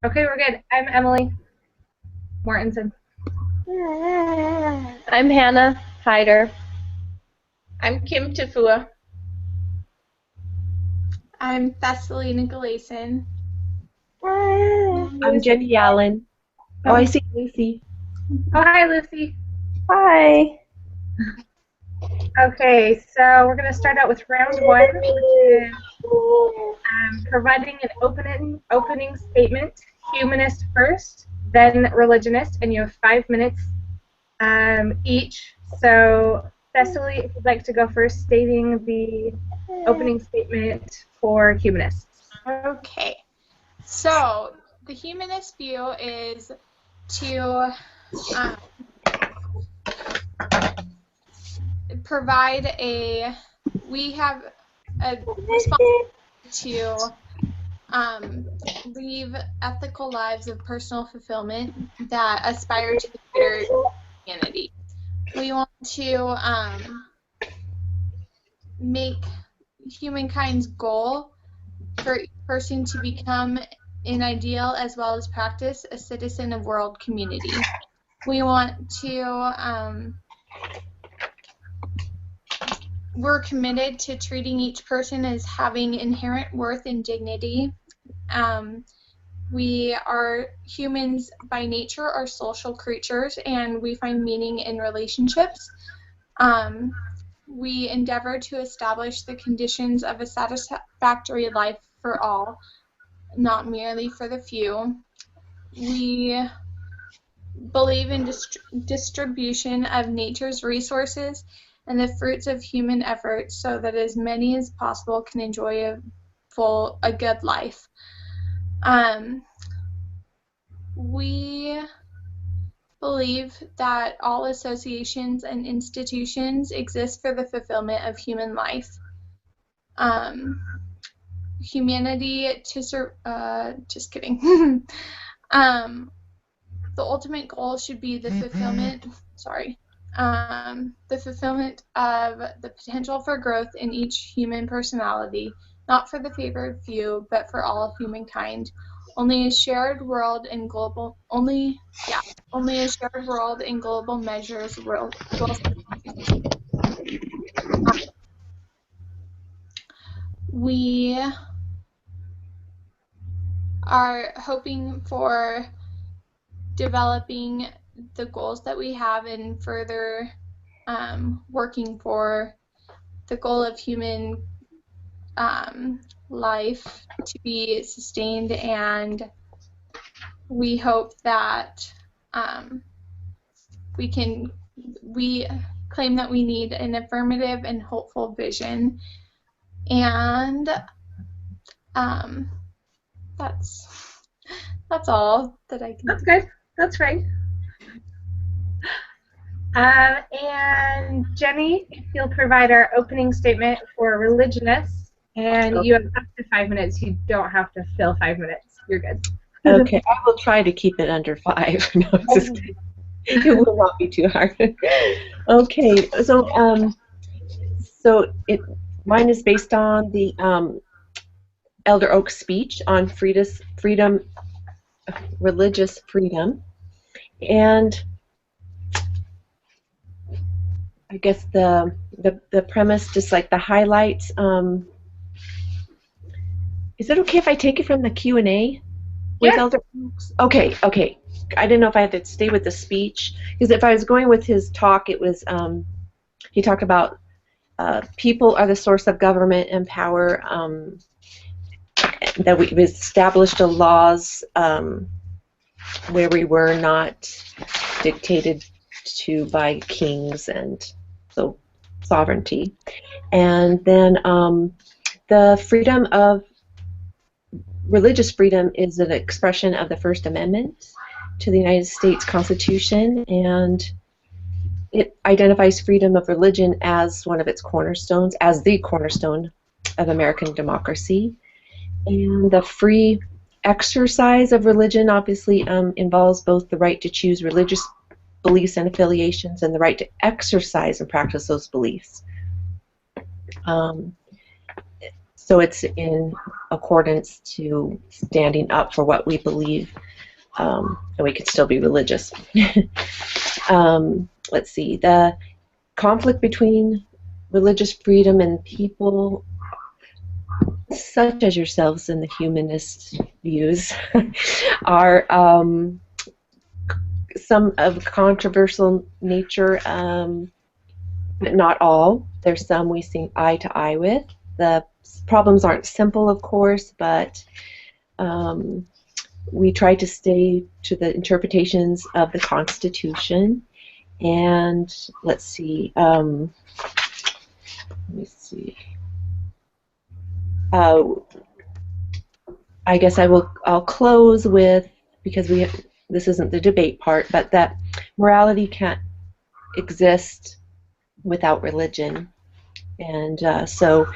Okay, we're good. I'm Emily Mortensen. I'm Hannah Hyder. I'm Kim Tafua. I'm Thessaly Nicolason. I'm Jenny Allen. Oh, I see Lucy. Oh, hi, Lucy. Hi. Okay, so we're going to start out with round one, which is providing an opening statement, humanist first, then religionist, and you have 5 minutes each. So, Thessaly, if you'd like to go first, stating the opening statement for humanists. Okay, so the humanist view is to we have a responsibility to live ethical lives of personal fulfillment that aspire to the greater humanity. We want to make humankind's goal for each person to become an ideal as well as practice a citizen of world community. We want to we're committed to treating each person as having inherent worth and dignity. We are humans by nature, are social creatures, and we find meaning in relationships. We endeavor to establish the conditions of a satisfactory life for all, not merely for the few. We believe in distribution of nature's resources and the fruits of human effort so that as many as possible can enjoy a good life. We believe that all associations and institutions exist for the fulfillment of human life. Humanity just kidding. The ultimate goal should be the fulfillment of the potential for growth in each human personality, not for the favored few, but for all of humankind. Only a shared world in global measures will we are hoping for developing the goals that we have and further working for the goal of human life to be sustained, and we hope that we claim that we need an affirmative and hopeful vision, and that's all that I can. That's good. That's right. And Jenny, if you'll provide our opening statement for religionists, and you have up to 5 minutes. You don't have to fill 5 minutes. You're good. Okay, I will try to keep it under 5. No, just kidding. It will not be too hard. Okay, so mine is based on the Elder Oak's speech on religious freedom, and I guess the premise, just like the highlights. Is it okay if I take it from the Q&A with Elder Oaks? Okay. I didn't know if I had to stay with the speech, because if I was going with his talk, it was he talked about people are the source of government and power. That we've established the laws where we were not dictated to by kings, and so sovereignty. And then the freedom of religious freedom is an expression of the First Amendment to the United States Constitution, and it identifies freedom of religion as one of its cornerstones, as the cornerstone of American democracy. And the free exercise of religion obviously involves both the right to choose religious beliefs and affiliations and the right to exercise and practice those beliefs. so it's in accordance to standing up for what we believe, and we can still be religious. Let's see, the conflict between religious freedom and people such as yourselves in the humanist views are some of controversial nature, but not all. There's some we see eye to eye with. The problems aren't simple, of course, but we try to stay to the interpretations of the Constitution. And let's see. Let me see. I guess I'll close with, because this isn't the debate part, but that morality can't exist without religion, and so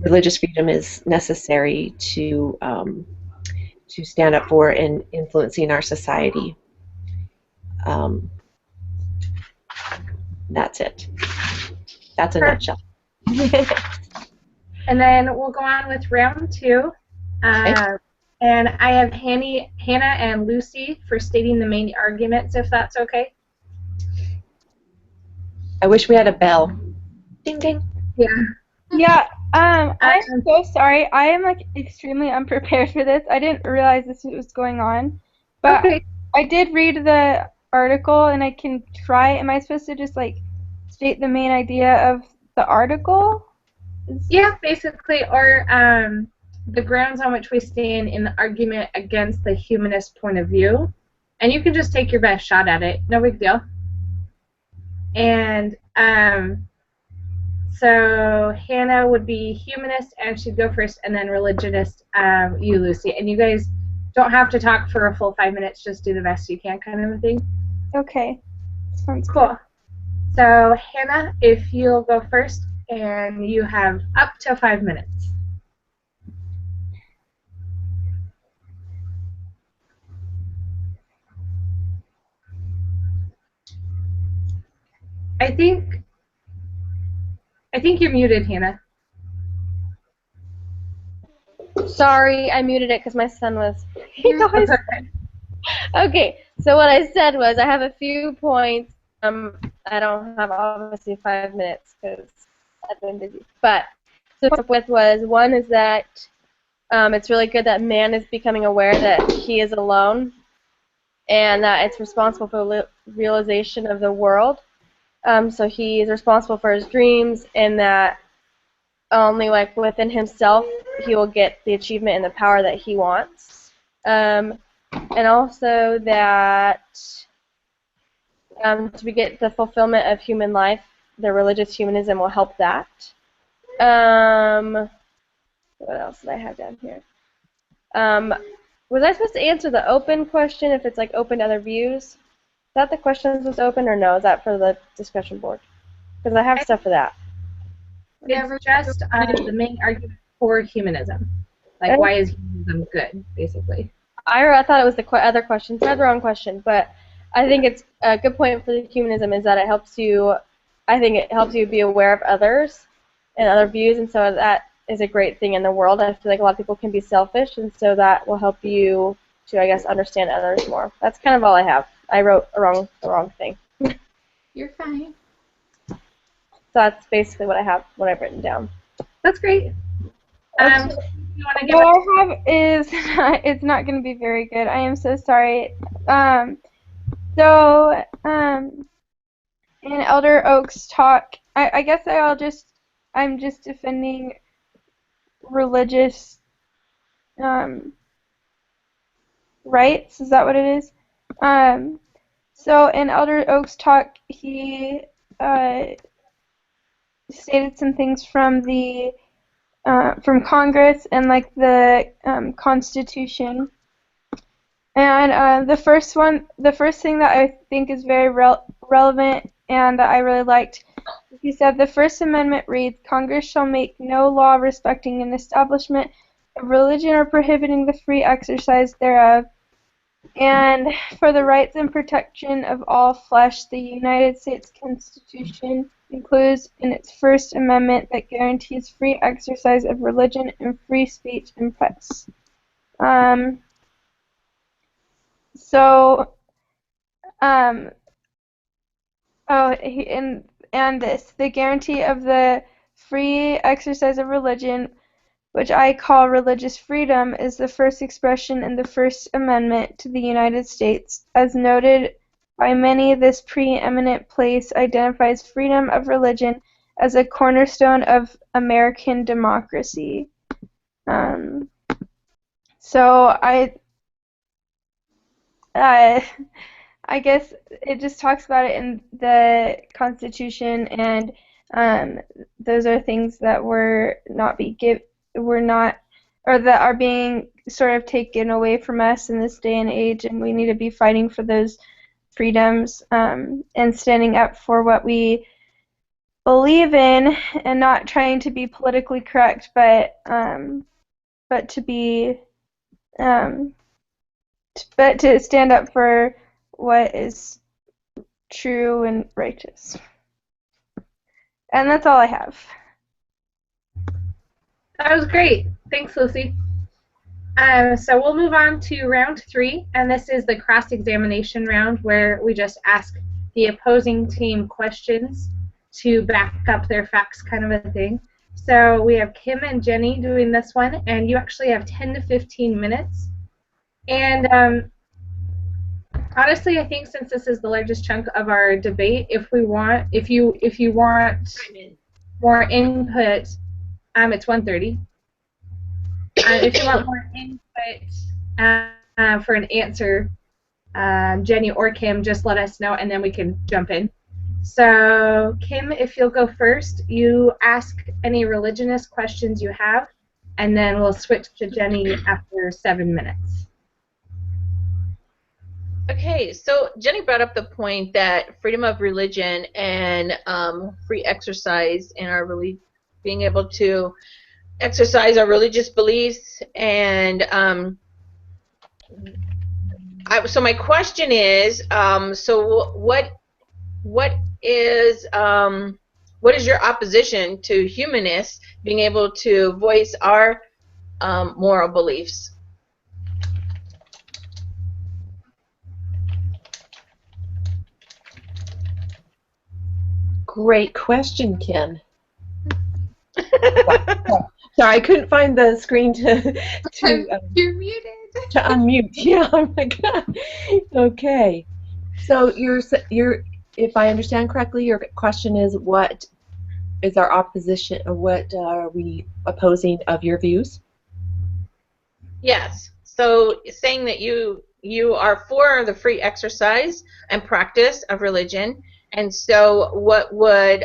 religious freedom is necessary to stand up for and influencing our society. That's it. That's a nutshell. And then we'll go on with round 2. Okay. And I have Hannah and Lucy for stating the main arguments, if that's okay. I wish we had a bell. Ding ding. Yeah. Yeah, I'm so sorry. I am like extremely unprepared for this. I didn't realize this was going on. But Okay. I did read the article and I can try. Am I supposed to just like state the main idea of the article? Yeah, basically, or the grounds on which we stand in the argument against the humanist point of view. And you can just take your best shot at it. No big deal. And so Hannah would be humanist, and she'd go first, and then religionist, you, Lucy. And you guys don't have to talk for a full 5 minutes. Just do the best you can, kind of a thing. Okay. Sounds Cool. So Hannah, if you'll go first, and you have up to 5 minutes. I think you're muted, Hannah. Sorry, I muted it because my son was. That's okay. Okay, so what I said was I have a few points. I don't have obviously 5 minutes because I've been busy. But so what I with was one is that it's really good that man is becoming aware that he is alone, and that it's responsible for the realization of the world. So he is responsible for his dreams, and that only like within himself he will get the achievement and the power that he wants. And also that to get the fulfillment of human life, the religious humanism will help that. What else did I have down here? Was I supposed to answer the open question if it's like open to other views? Is that the question was open, or no? Is that for the discussion board? Because I have stuff for that. It's just the main argument for humanism. Like, why is humanism good, basically? I thought it was the other question, so I had the wrong question. But I think it's a good point for the humanism is that it helps you. I think it helps you be aware of others and other views, and so that is a great thing in the world. I feel like a lot of people can be selfish, and so that will help you to, I guess, understand others more. That's kind of all I have. I wrote the wrong thing. You're fine. So that's basically what I have, what I've written down. That's great. You want to give What I have is it's not going to be very good. I am so sorry. In Elder Oak's talk, I guess I'm just defending religious rights. Is that what it is? So in Elder Oak's talk, he stated some things from the from Congress and like the Constitution. And the first thing that I think is very relevant and that I really liked, he said the First Amendment reads, "Congress shall make no law respecting an establishment of religion or prohibiting the free exercise thereof. And for the rights and protection of all flesh, the United States Constitution includes in its First Amendment that guarantees free exercise of religion and free speech and press. So, and this, the guarantee of the free exercise of religion, which I call religious freedom, is the first expression in the First Amendment to the United States. As noted by many, this preeminent place identifies freedom of religion as a cornerstone of American democracy. So I guess it just talks about it in the Constitution, and those are things that or that are being sort of taken away from us in this day and age, and we need to be fighting for those freedoms and standing up for what we believe in, and not trying to be politically correct, but to be but to stand up for what is true and righteous. And that's all I have. That was great. Thanks, Lucy. So we'll move on to round 3, and this is the cross-examination round where we just ask the opposing team questions to back up their facts, kind of a thing. So we have Kim and Jenny doing this one, and you actually have 10 to 15 minutes. And honestly, I think since this is the largest chunk of our debate, if you want more input, it's 1:30. If you want more input for an answer, Jenny or Kim, just let us know, and then we can jump in. So, Kim, if you'll go first, you ask any religionist questions you have, and then we'll switch to Jenny after 7 minutes. Okay, so Jenny brought up the point that freedom of religion and free exercise in our being able to exercise our religious beliefs, and so my question is, so what is your opposition to humanists being able to voice our moral beliefs? Great question, Kim. Sorry, I couldn't find the screen to You're muted. to unmute. Yeah, oh my God. Okay. So if I understand correctly, your question is what is our opposition, or what are we opposing of your views? Yes. So saying that you are for the free exercise and practice of religion, and so what would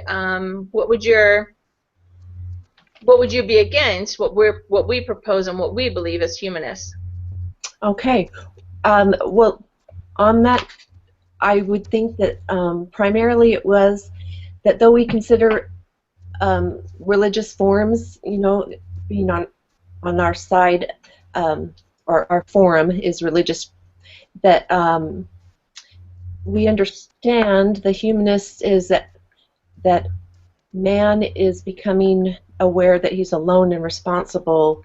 you be against what we propose and what we believe as humanists? Okay. Well, on that, I would think that primarily it was that though we consider religious forms, being on our side, or our forum is religious, that we understand, the humanists, is that man is becoming aware that he's alone and responsible.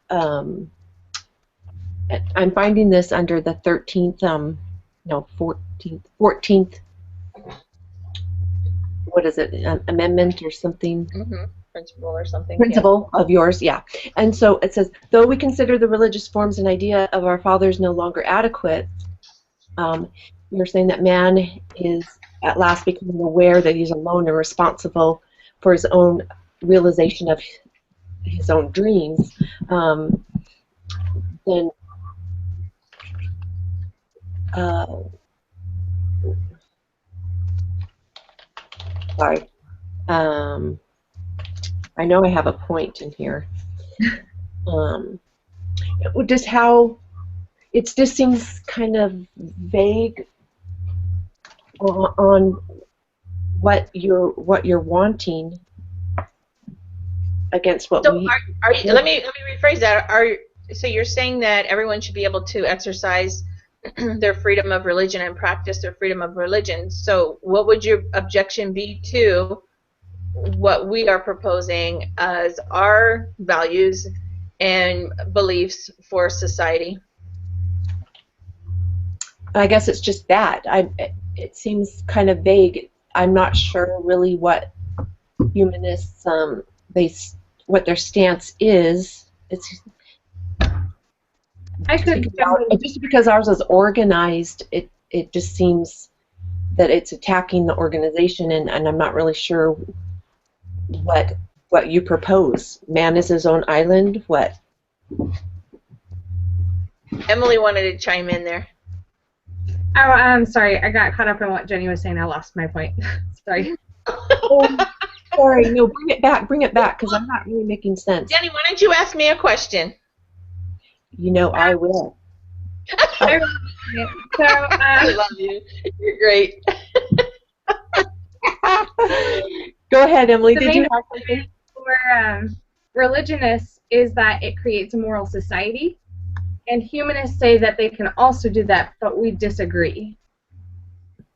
I'm finding this under the 14th, what is it, amendment or something? Mm-hmm. Principle or something. Principle of yours, yeah. And so it says, though we consider the religious forms and idea of our fathers no longer adequate, you're saying that man is at last becoming aware that he's alone and responsible for his own realization of his own dreams. Then sorry. I know I have a point in here. Just how it just seems kind of vague on what you're wanting against what so we. Let me rephrase that. So you're saying that everyone should be able to exercise their freedom of religion and practice their freedom of religion. So what would your objection be to what we are proposing as our values and beliefs for society. I guess it's just that. It seems kind of vague. I'm not sure really what humanists what their stance is. It's I could jump in. just because ours is organized, it just seems that it's attacking the organization, and I'm not really sure what you propose. Man is his own island. What? Emily wanted to chime in there. Oh, sorry. I got caught up in what Jenny was saying. I lost my point. Sorry. Oh, sorry. No, bring it back. Bring it back, because I'm not really making sense. Jenny, why don't you ask me a question? You know, I will. So, I love you. You're great. Go ahead, Emily. the Did you main have argument for religionists is that it creates a moral society, and humanists say that they can also do that, but we disagree.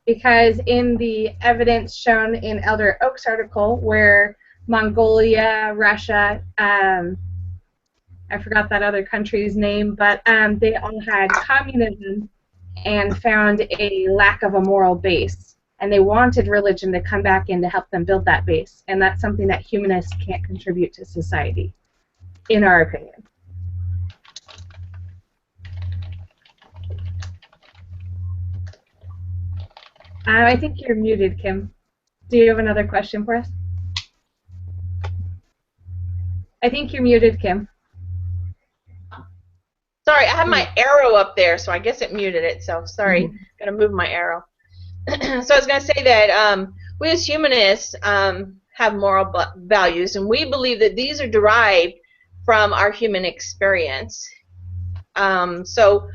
Because in the evidence shown in Elder Oak's article, where Mongolia, Russia, I forgot that other country's name, but they all had communism and found a lack of a moral base. And they wanted religion to come back in to help them build that base. And that's something that humanists can't contribute to society, in our opinion. I think you're muted, Kim. Do you have another question for us? I think you're muted, Kim. Sorry, I have my arrow up there, so I guess it muted it. So sorry, gotta move my arrow. So I was gonna say that we as humanists have moral values, and we believe that these are derived from our human experience. So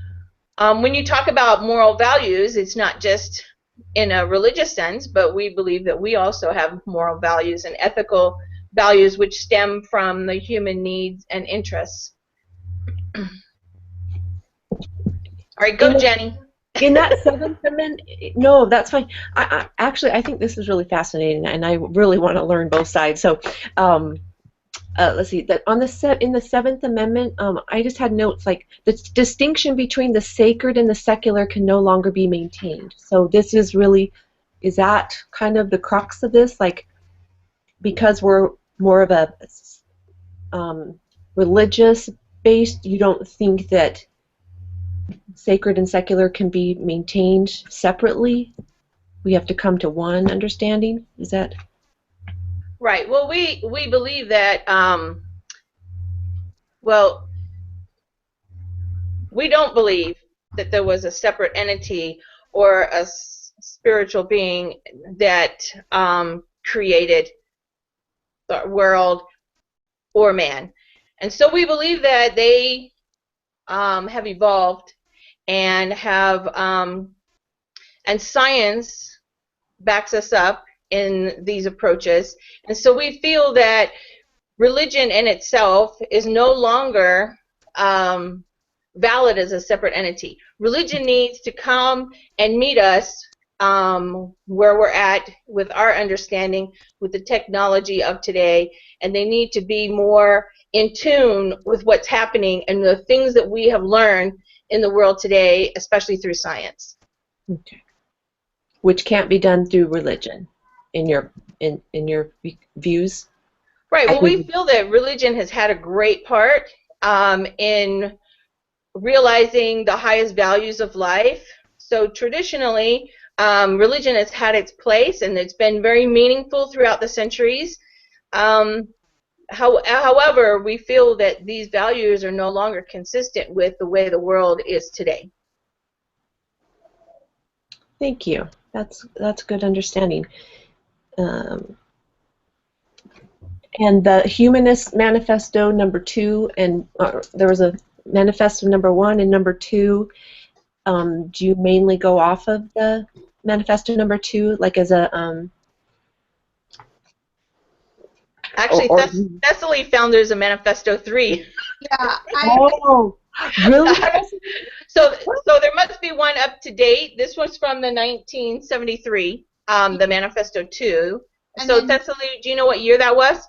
when you talk about moral values, it's not just in a religious sense, but we believe that we also have moral values and ethical values which stem from the human needs and interests. All right, go, Jenny. In that seventh amendment, no, that's fine. Actually, I think this is really fascinating, and I really want to learn both sides. So, let's see. That on in the Seventh Amendment, I just had notes like the distinction between the sacred and the secular can no longer be maintained. So this is really, is that kind of the crux of this? Like, because we're more of a religious based, you don't think that sacred and secular can be maintained separately? We have to come to one understanding? Is that? Right. Well, we believe that, well, we don't believe that there was a separate entity or a spiritual being that created the world or man. And so we believe that they have evolved and have, and science backs us up in these approaches. And so we feel that religion in itself is no longer valid as a separate entity. Religion needs to come and meet us where we're at with our understanding with the technology of today, and they need to be more in tune with what's happening and the things that we have learned in the world today, especially through science. Okay. Which can't be done through religion, in your views? Right. Well, we feel that religion has had a great part in realizing the highest values of life. So traditionally, religion has had its place, and it's been very meaningful throughout the centuries. However, we feel that these values are no longer consistent with the way the world is today. Thank you. That's good understanding. And the Humanist Manifesto #2, and there was a Manifesto #1 and #2. Do you mainly go off of the Manifesto #2, like as a Actually, Thessaly found there's a Manifesto 3. Yeah. Oh, really? So there must be one up to date. This was from the 1973, the Manifesto 2. And So, then, Thessaly, do you know what year that was?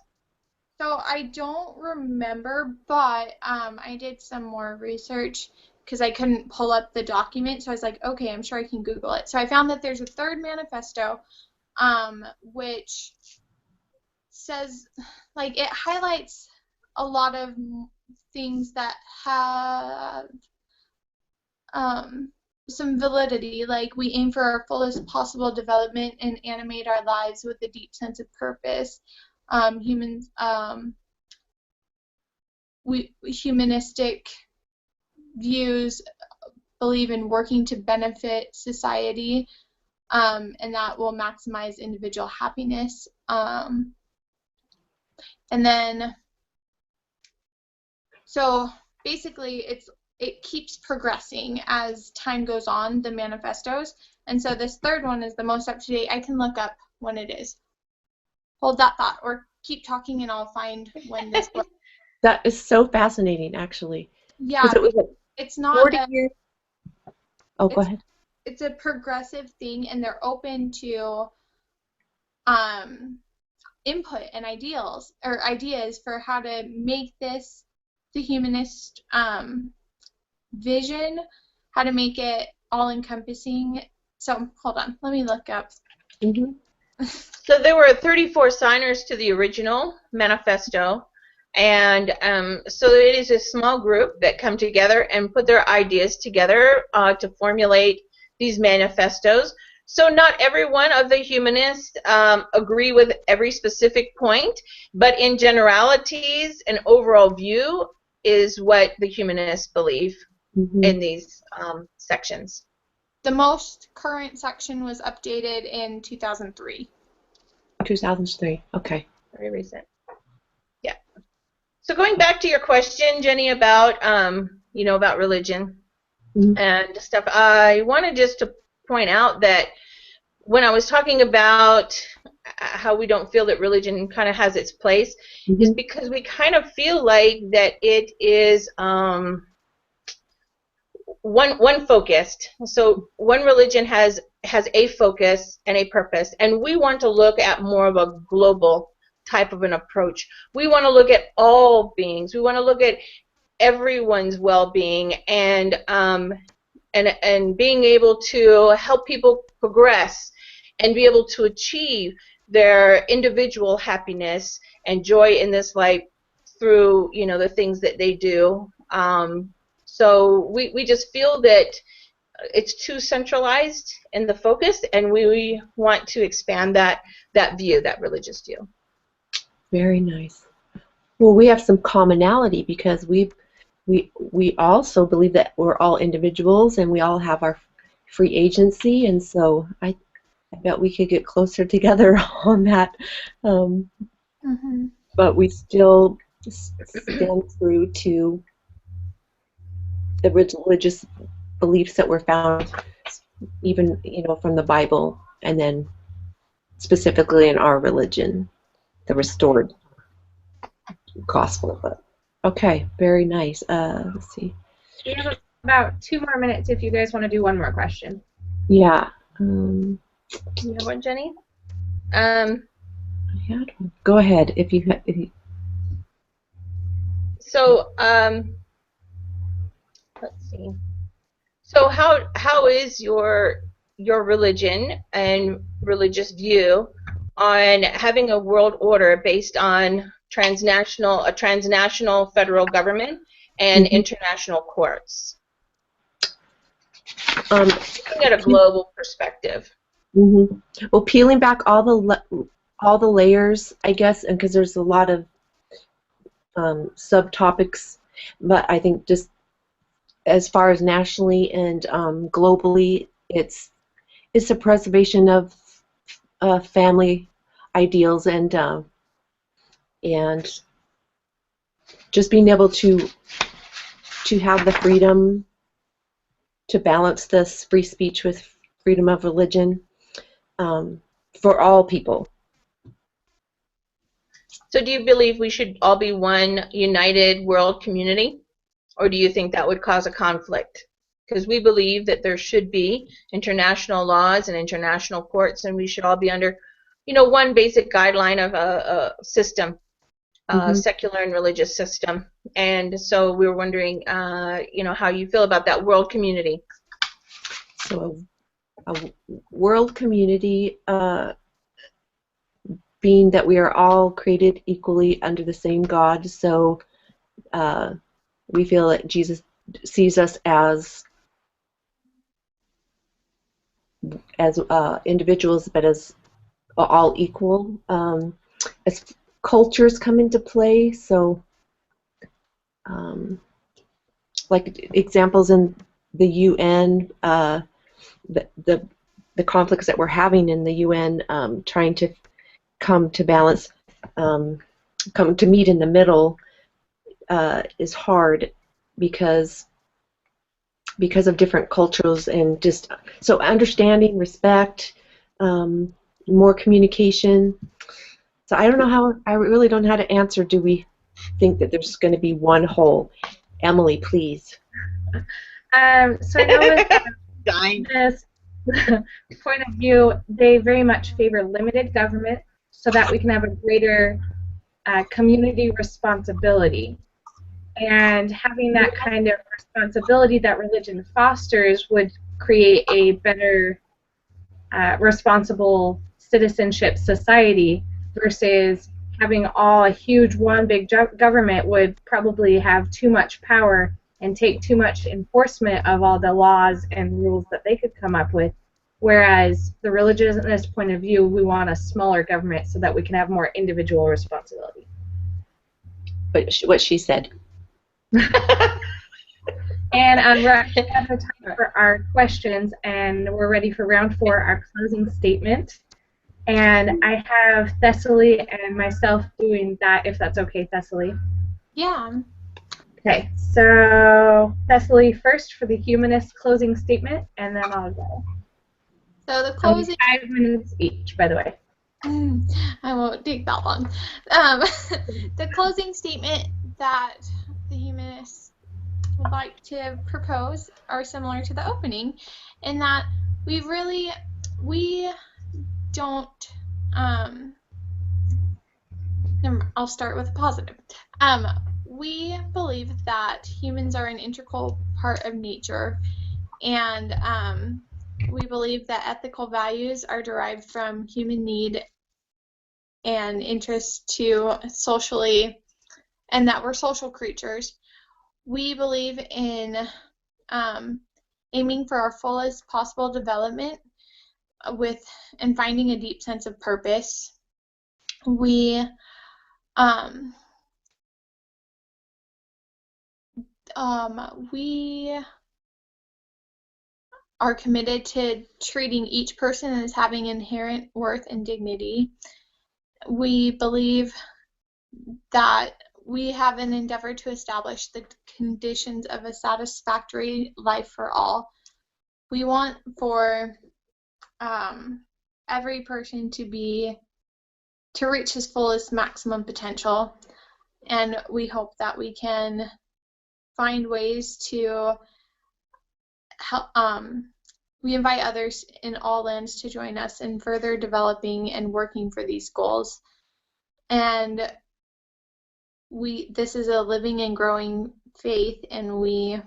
so I don't remember, but I did some more research because I couldn't pull up the document. So I was like, okay, I'm sure I can Google it. So I found that there's a third manifesto, which says, like, it highlights a lot of things that have some validity, like we aim for our fullest possible development and animate our lives with a deep sense of purpose. Humans, humanistic views believe in working to benefit society, and that will maximize individual happiness. And then, so basically, it keeps progressing as time goes on, the manifestos. And so this third one is the most up to date. I can look up when it is. Hold that thought, or keep talking and I'll find when this was. That is so fascinating, actually. Yeah, Because it was it's not 40 years. Oh, go ahead. It's a progressive thing, and they're open to input and ideals or ideas for how to make this the humanist vision, how to make it all-encompassing. So hold on, let me look up. Mm-hmm. So there were 34 signers to the original manifesto, and so it is a small group that come together and put their ideas together to formulate these manifestos. So not every one of the humanists agree with every specific point, but in generalities, an overall view is what the humanists believe in these sections. The most current section was updated in 2003. 2003. Okay. Very recent. Yeah. So going back to your question, Jenny, about about religion and stuff, I wanted just to point out that when I was talking about how we don't feel that religion kind of has its place, is because we kind of feel like that it is one focused. So one religion has a focus and a purpose, and we want to look at more of a global type of an approach. We want to look at all beings. We want to look at everyone's well-being and being able to help people progress and be able to achieve their individual happiness and joy in this life through the things that they do. So we just feel that it's too centralized in the focus, and we want to expand that view, that religious view. Very nice. Well, we have some commonality because we also believe that we're all individuals and we all have our free agency, and so I bet we could get closer together on that. But we still stand true to the religious beliefs that were found, even from the Bible, and then specifically in our religion, the restored gospel. But okay, very nice. Let's see. We have about 2 more minutes if you guys want to do one more question. Yeah. You have one, Jenny? I had one. Go ahead if you. So let's see. So how is your religion and religious view on having a world order based on a transnational federal government and international courts? Looking at a global perspective. Well, peeling back all the layers, I guess, and because there's a lot of subtopics, but I think just as far as nationally and globally, it's the preservation of family ideals and just being able to have the freedom to balance this free speech with freedom of religion for all people. So do you believe we should all be one united world community? Or do you think that would cause a conflict? Because we believe that there should be international laws and international courts, and we should all be under, one basic guideline of a system, secular and religious system. And so we were wondering, how you feel about that world community. So a world community, being that we are all created equally under the same God, so we feel that Jesus sees us as individuals, but as all equal. As cultures come into play, so like examples in the UN, the conflicts that we're having in the UN, trying to come to balance, come to meet in the middle, is hard because of different cultures, and just so understanding, respect, more communication. So I don't know how, I really don't know how to answer. Do we think that there's going to be one whole? Emily, please. So I know with this point of view, they very much favor limited government so that we can have a greater community responsibility. And having that kind of responsibility that religion fosters would create a better responsible citizenship society, versus having all a huge one big government would probably have too much power and take too much enforcement of all the laws and rules that they could come up with. Whereas the religionist point of view, we want a smaller government so that we can have more individual responsibility. But what she said. And we're actually out of time for our questions, and we're ready for round 4, our closing statement. And I have Thessaly and myself doing that, if that's okay, Thessaly. Yeah. Okay, so Thessaly first for the humanist closing statement, and then I'll go. So the closing... 5 minutes each, by the way. I won't take that long. The closing statement that the humanists would like to propose are similar to the opening, in that we don't, I'll start with a positive. We believe that humans are an integral part of nature, and we believe that ethical values are derived from human need and interest to socially, and that we're social creatures. We believe in aiming for our fullest possible development and finding a deep sense of purpose. We are committed to treating each person as having inherent worth and dignity. We believe that we have an endeavor to establish the conditions of a satisfactory life for all. We want for every person to reach his fullest maximum potential, and we hope that we can find ways to help. We invite others in all lands to join us in further developing and working for these goals. And this is a living and growing faith, and we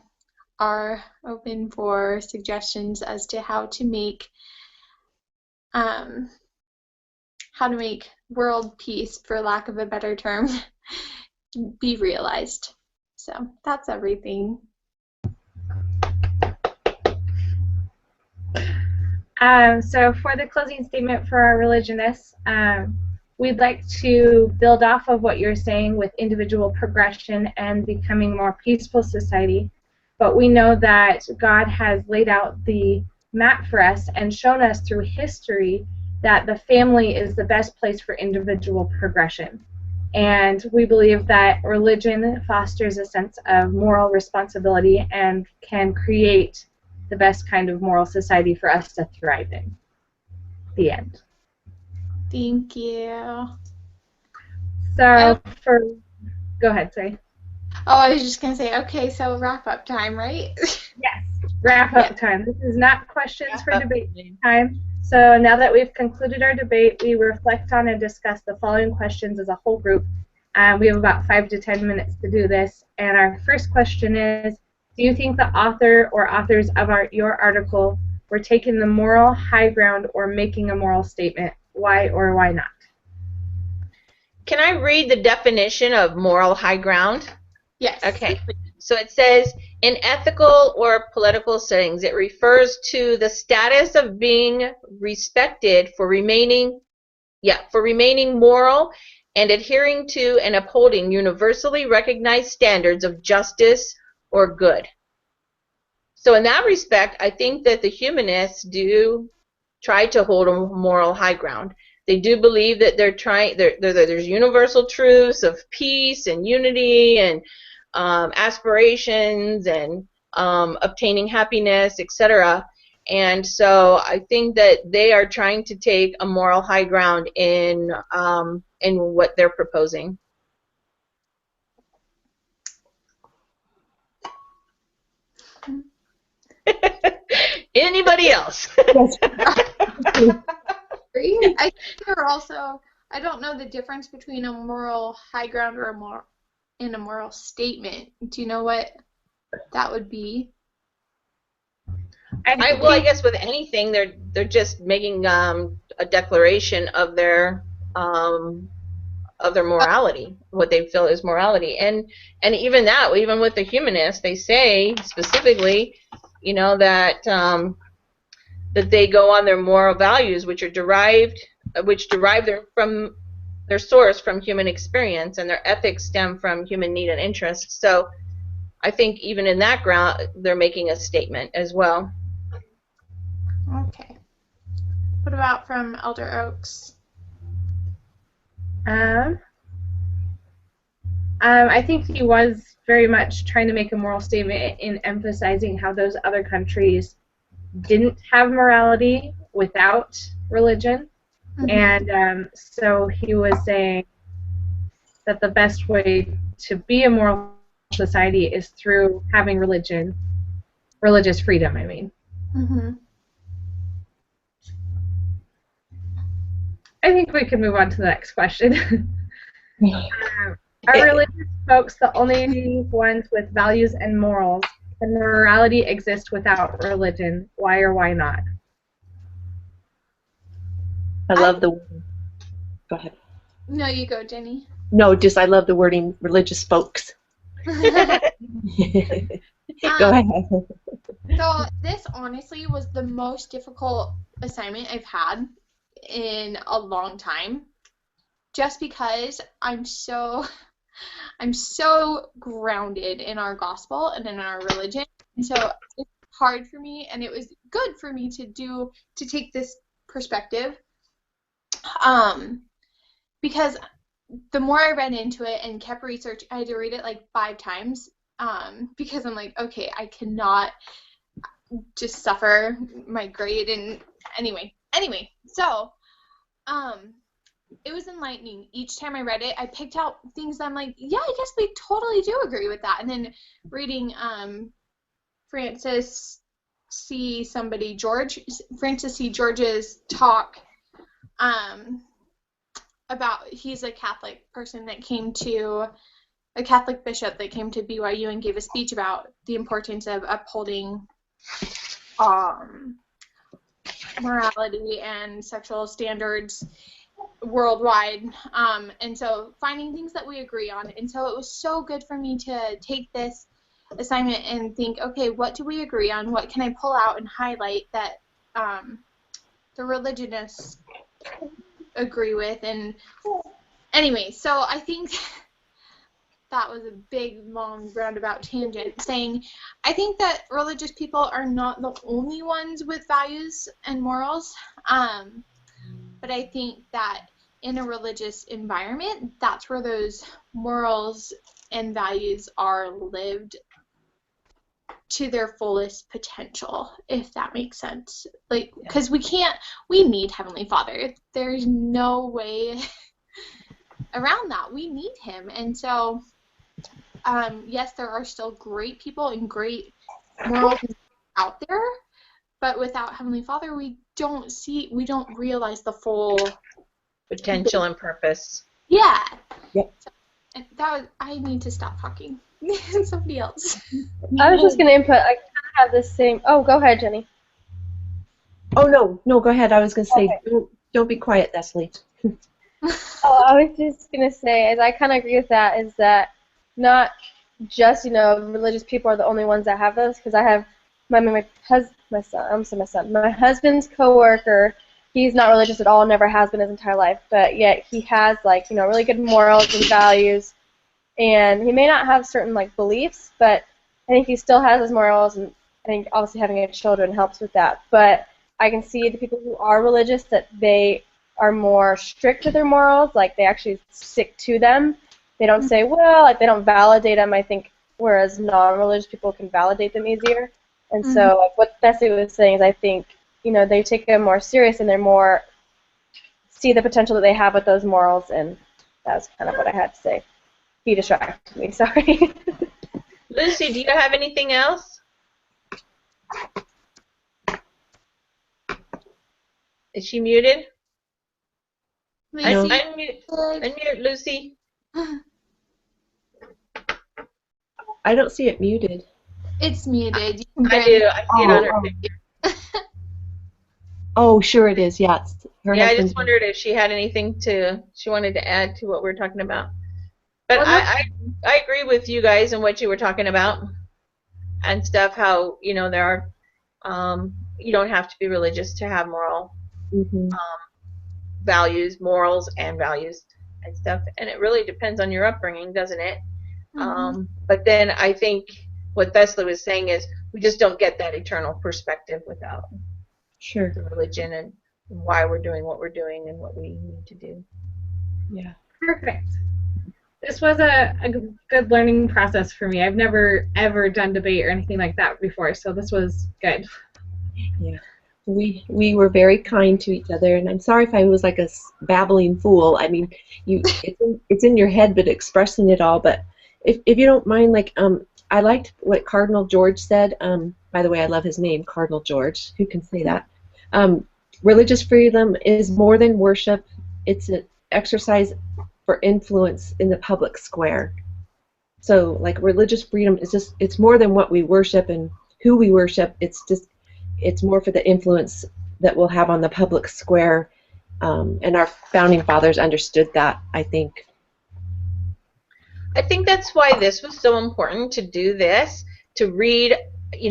are open for suggestions as to how to make world peace, for lack of a better term, be realized. So that's everything. So for the closing statement for our religionists, we'd like to build off of what you're saying with individual progression and becoming a more peaceful society. But we know that God has laid out the map for us and shown us through history that the family is the best place for individual progression. And we believe that religion fosters a sense of moral responsibility and can create the best kind of moral society for us to thrive in. The end. Thank you. So go ahead, sorry. Oh, I was just going to say, okay, so wrap up time, right? Yes, wrap up time. This is not questions for debate time. So now that we've concluded our debate, we reflect on and discuss the following questions as a whole group. We have about 5 to 10 minutes to do this. And our first question is, do you think the author or authors of your article were taking the moral high ground or making a moral statement? Why or why not? Can I read the definition of moral high ground? Yes. Okay. So it says, in ethical or political settings, it refers to the status of being respected for remaining moral and adhering to and upholding universally recognized standards of justice or good. So in that respect, I think that the humanists do try to hold a moral high ground. They do believe that there's universal truths of peace and unity and aspirations and obtaining happiness, etc. And so I think that they are trying to take a moral high ground in what they're proposing. Anybody else? I think there are also, I don't know the difference between a moral high ground or a moral statement. Do you know what that would be? I guess with anything, they're just making a declaration of their morality, what they feel is morality, and even with the humanists, they say specifically, that that they go on their moral values, which derive from their source from human experience, and their ethics stem from human need and interest. So I think even in that ground, they're making a statement as well. Okay. What about from Elder Oaks? I think he was very much trying to make a moral statement in emphasizing how those other countries didn't have morality without religion. Mm-hmm. And so he was saying that the best way to be a moral society is through having religious freedom, I mean. Mm-hmm. I think we can move on to the next question. Are religious folks the only ones with values and morals? Can morality exist without religion? Why or why not? I love the... Go ahead. No, you go, Jenny. No, I love the wording religious folks. Go ahead. So this honestly was the most difficult assignment I've had in a long time, just because I'm so grounded in our gospel and in our religion, and so it's hard for me, and it was good for me to take this perspective, because the more I read into it and kept research, I had to read it like 5 times, because I'm like, okay, I cannot just suffer my grade. And anyway, so it was enlightening. Each time I read it, I picked out things that I'm like, yeah, I guess we totally do agree with that. And then reading Francis C. George's talk about, he's a Catholic person that came to, a Catholic bishop that came to BYU and gave a speech about the importance of upholding morality and sexual standards worldwide, and so finding things that we agree on. And so it was so good for me to take this assignment and think, okay, what do we agree on? What can I pull out and highlight that the religionists agree with? And anyway, so I think that was a big, long, roundabout tangent, saying I think that religious people are not the only ones with values and morals, but I think that in a religious environment, that's where those morals and values are lived to their fullest potential, if that makes sense. Like, because we need Heavenly Father. There's no way around that. We need Him. And so, yes, there are still great people and great morals out there, but without Heavenly Father, we don't realize the full Potential and purpose. Yeah. Yep. And I need to stop talking. Somebody else. I was just going to input, I kind of have this same, oh, go ahead, Jenny. Oh, no, go ahead. I was going to say, Okay. don't be quiet, Thessaly. Oh, I was just going to say, as I kind of agree with that, is that not just, religious people are the only ones that have those, because I have my husband's coworker. He's not religious at all, never has been his entire life, but yet he has, really good morals and values, and he may not have certain, beliefs, but I think he still has his morals, and I think obviously having children helps with that, but I can see the people who are religious that they are more strict with their morals, they actually stick to them. They don't say, well, they don't validate them, I think, whereas non-religious people can validate them easier. And so what Bessie was saying is I think, they take them more serious and they're more see the potential that they have with those morals, and that's kind of what I had to say. He distracted me, sorry. Lucy, do you have anything else? Is she muted? Lucy. Unmute, Lucy. I don't see it muted. It's muted. I do. I see it on her figure. Oh, sure it is. Yeah. I just wondered if she had anything she wanted to add to what we were talking about. But I agree with you guys and what you were talking about and stuff. How there are you don't have to be religious to have moral values, morals, and values and stuff. And it really depends on your upbringing, doesn't it? But then I think what Thessaly was saying is we just don't get that eternal perspective without the religion and why we're doing what we're doing and what we need to do. Yeah. Perfect. This was a good learning process for me. I've never, ever done debate or anything like that before, so this was good. Yeah. We were very kind to each other, and I'm sorry if I was like a babbling fool. I mean, it's in your head, but expressing it all. But if you don't mind, I liked what Cardinal George said. By the way, I love his name, Cardinal George. Who can say that? Religious freedom is more than worship. It's an exercise for influence in the public square. So, religious freedom is it's more than what we worship and who we worship. It's more for the influence that we'll have on the public square, and our founding fathers understood that, I think. I think that's why this was so important to do this, to read,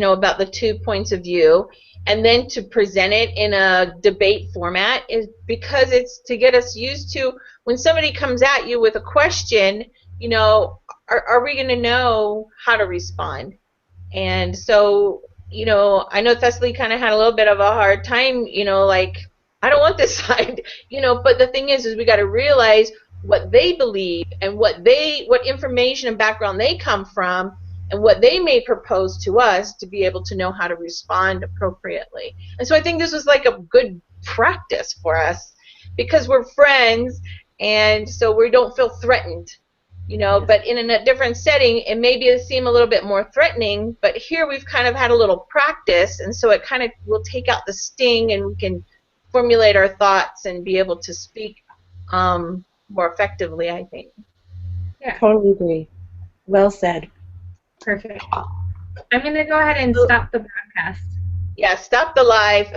about the 2 points of view, and then to present it in a debate format, is because it's to get us used to when somebody comes at you with a question, are we going to know how to respond? And so, I know Thessaly kind of had a little bit of a hard time, I don't want this side, but the thing is we got to realize what they believe and what information and background they come from and what they may propose to us to be able to know how to respond appropriately. And so I think this was like a good practice for us because we're friends, and so we don't feel threatened. But in a different setting, it may seem a little bit more threatening, but here we've kind of had a little practice, and so it kind of will take out the sting, and we can formulate our thoughts and be able to speak more effectively, I think. Yeah. Totally agree. Well said. Perfect. I'm going to go ahead and stop the broadcast. Yeah, stop the live.